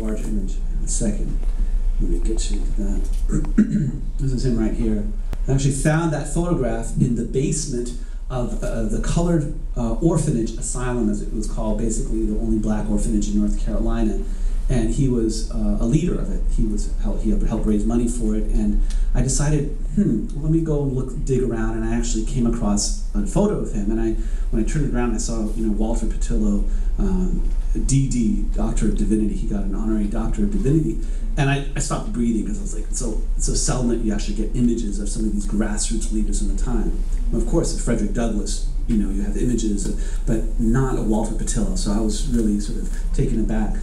large image in a second. Let me get you to that. This is him right here. I actually found that photograph in the basement of the Colored Orphanage Asylum, as it was called, basically the only black orphanage in North Carolina. And he was a leader of it. He helped raise money for it. And I decided, let me go and dig around. And I actually came across a photo of him. And when I turned it around, I saw Walter Petillo, D.D., Doctor of Divinity. He got an honorary Doctor of Divinity. And I stopped breathing because I was like, it's so seldom that you actually get images of some of these grassroots leaders in the time. And of course, Frederick Douglass, you have images, but not a Walter Petillo. So I was really sort of taken aback.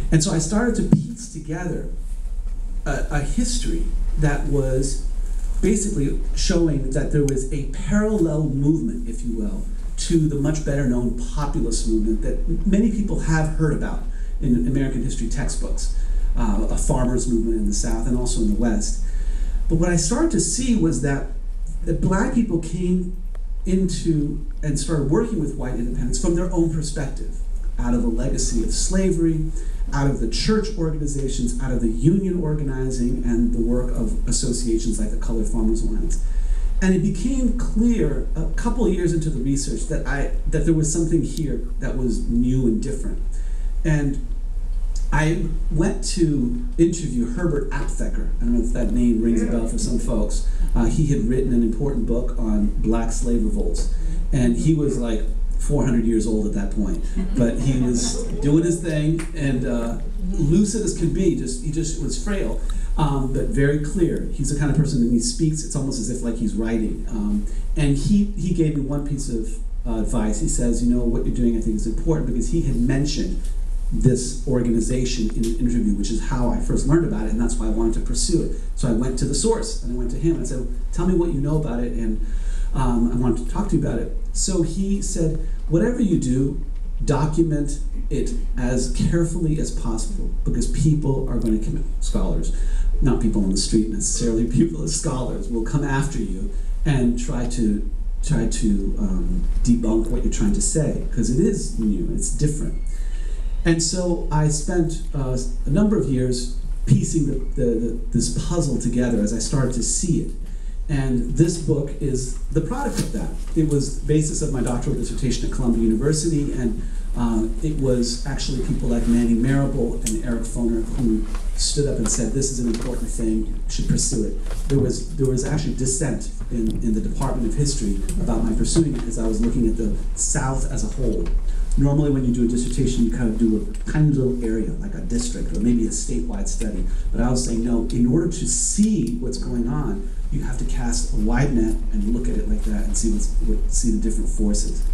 And so I started to piece together a history that was basically showing that there was a parallel movement, if you will, to the much better known populist movement that many people have heard about in American history textbooks, a farmers' movement in the South and also in the West. But what I started to see was that black people came into and started working with white independence from their own perspective, out of a legacy of slavery, out of the church organizations, out of the union organizing, and the work of associations like the Colored Farmers Alliance. And it became clear a couple of years into the research that there was something here that was new and different. And I went to interview Herbert Aptheker. I don't know if that name rings a bell for some folks. He had written an important book on black slave revolts. And he was like 400 years old at that point, but he was doing his thing and lucid as could be. He just was frail, but very clear. He's the kind of person that when he speaks, it's almost as if like he's writing. And he gave me one piece of advice. He says, what you're doing I think is important, because he had mentioned this organization in an interview, which is how I first learned about it, and that's why I wanted to pursue it. So I went to the source and I went to him and I said, tell me what you know about it, and I wanted to talk to you about it. So he said, whatever you do, document it as carefully as possible, because people are going to commit, scholars, not people on the street necessarily, people as scholars will come after you and try to debunk what you're trying to say, because it is new, it's different. And so I spent a number of years piecing this puzzle together as I started to see it. And this book is the product of that. It was the basis of my doctoral dissertation at Columbia University, and it was actually people like Manning Marable and Eric Foner who stood up and said, this is an important thing, you should pursue it. There was actually dissent in the Department of History about my pursuing it, because I was looking at the South as a whole. Normally when you do a dissertation, you kind of do a tiny little area, like a district, or maybe a statewide study. But I was saying, no, in order to see what's going on, you have to cast a wide net and look at it like that and see the different forces.